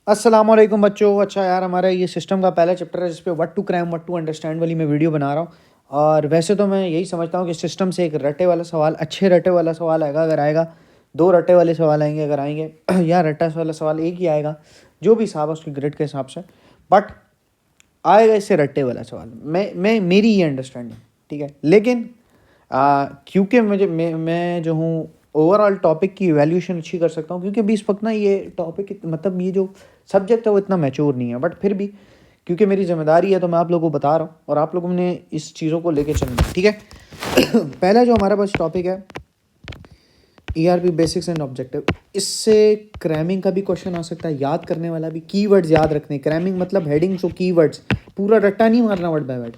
अस्सलाम वालेकुम बच्चों। अच्छा यार, हमारा ये सिस्टम का पहला चैप्टर है जिस पे what to cram what to understand वाली मैं वीडियो बना रहा हूँ। और वैसे तो मैं यही समझता हूँ कि सिस्टम से एक रटे वाला सवाल, अच्छे रटे वाला सवाल आएगा अगर आएगा, दो रटे वाले सवाल आएंगे अगर आएंगे या रट्टा वाला सवाल एक ही आएगा, जो भी हिसाब है उसकी ग्रेड के हिसाब से। बट आएगा इससे रट्टे वाला सवाल, मैं मेरी ये अंडरस्टैंडिंग, ठीक है। लेकिन क्योंकि मैं जो हूँ ओवरऑल टॉपिक की इवैल्यूएशन अच्छी कर सकता हूँ, क्योंकि अभी इस वक्त ना ये टॉपिक मतलब ये जो सब्जेक्ट है वो इतना मैच्योर नहीं है। बट फिर भी क्योंकि मेरी जिम्मेदारी है तो मैं आप लोगों को बता रहा हूँ और आप लोगों ने इस चीज़ों को लेके चलना है, ठीक है। पहला जो हमारे पास टॉपिक है ERP बेसिक्स एंड ऑब्जेक्टिव, इससे क्रैमिंग का भी क्वेश्चन आ सकता है, याद करने वाला भी। कीवर्ड्स याद रखने, क्रैमिंग मतलब हेडिंग्स और कीवर्ड्स, पूरा रट्टा नहीं मारना वर्ड बाय वर्ड।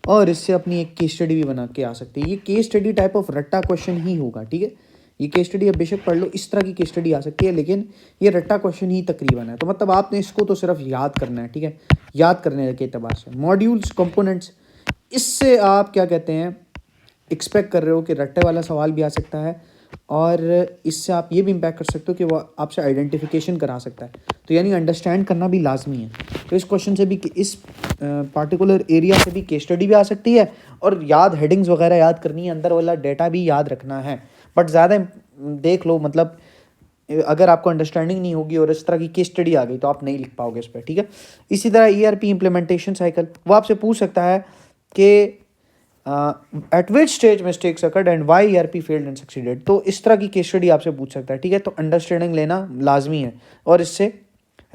और इससे अपनी एक केस स्टडी भी बना के आ सकती है। ये केस स्टडी टाइप ऑफ रट्टा क्वेश्चन ही होगा, ठीक है। ये केस स्टडी अब बेशक पढ़ लो, इस तरह की केस स्टडी आ सकती है, लेकिन ये रट्टा क्वेश्चन ही तकरीबन है। तो मतलब आपने इसको तो सिर्फ याद करना है, ठीक है, याद करने के एतबार से। मॉड्यूल्स, कंपोनेंट्स, इससे आप क्या कहते हैं, एक्सपेक्ट कर रहे हो कि रट्टे वाला सवाल भी आ सकता है, और इससे आप ये भी इम्पैक्ट कर सकते हो कि वो आपसे आइडेंटिफिकेशन करा सकता है। तो यानी अंडरस्टैंड करना भी लाजमी है। तो इस क्वेश्चन से भी, इस पार्टिकुलर एरिया से भी केस स्टडी भी आ सकती है, और याद हेडिंग्स वगैरह याद करनी है, अंदर वाला डेटा भी याद रखना है। बट ज़्यादा देख लो, मतलब अगर आपको अंडरस्टैंडिंग नहीं होगी और इस तरह की केस स्टडी आ गई तो आप नहीं लिख पाओगे इस पर, ठीक है। इसी तरह ERP इम्प्लीमेंटेशन साइकिल, वो आपसे पूछ सकता है कि at which stage mistakes occurred and why ERP failed and succeeded. तो इस तरह की केस स्टडी आपसे पूछ सकता है, ठीक है। तो अंडरस्टैंडिंग लेना लाजमी है, और इससे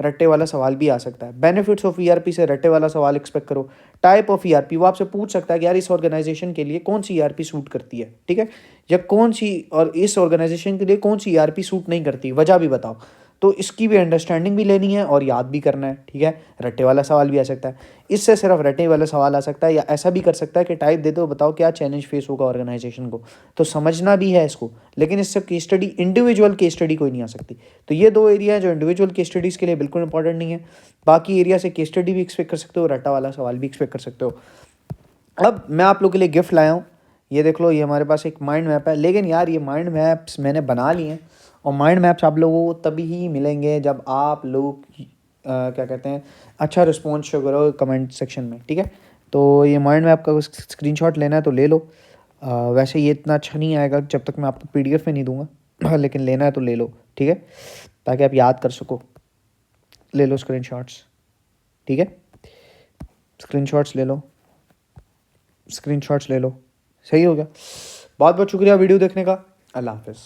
रट्टे वाला सवाल भी आ सकता है। बेनिफिट्स ऑफ ERP से रट्टे वाला सवाल एक्सपेक्ट करो। टाइप ऑफ ERP, वो आपसे पूछ सकता है कि यार इस ऑर्गेनाइजेशन के लिए कौन सी ERP सूट करती है, ठीक है, या कौन सी, और इस ऑर्गेनाइजेशन के लिए कौन सी ERP सूट नहीं करती, वजह भी बताओ। तो इसकी भी अंडरस्टैंडिंग भी लेनी है और याद भी करना है, ठीक है। रट्टे वाला सवाल भी आ सकता है, इससे सिर्फ रट्टे वाला सवाल आ सकता है, या ऐसा भी कर सकता है कि टाइप दे दो, बताओ क्या चैलेंज फेस होगा ऑर्गेनाइजेशन को, तो समझना भी है इसको। लेकिन इससे case study, individual case study कोई नहीं आ सकती। तो ये दो एरिया है जो इंडिविजुअल केस स्टडीज़ के लिए बिल्कुल इंपॉर्टेंट नहीं है। बाकी एरिया से केस स्टडी भी एक्सपेक्ट कर सकते हो, रट्टा वाला सवाल भी एक्सपेक्ट कर सकते हो। अब मैं आप लोग के लिए गिफ्ट लाया हूँ, ये देख लो, ये हमारे पास एक माइंड मैप है। लेकिन यार ये माइंड मैप्स मैंने बना लिए हैं, और माइंड मैप्स आप लोगों को तभी ही मिलेंगे जब आप लोग क्या कहते हैं, अच्छा रिस्पॉन्स शो करो कमेंट सेक्शन में, ठीक है। तो ये माइंड मैप का स्क्रीनशॉट लेना है तो ले लो। वैसे ये इतना अच्छा नहीं आएगा जब तक मैं आपको PDF में नहीं दूंगा लेकिन लेना है तो ले लो, ठीक है, ताकि आप याद कर सको। ले लो स्क्रीनशॉट्स, ठीक है, स्क्रीनशॉट्स ले लो, स्क्रीनशॉट्स ले लो। सही हो गया। बहुत बहुत शुक्रिया वीडियो देखने का। अल्लाह हाफिज़।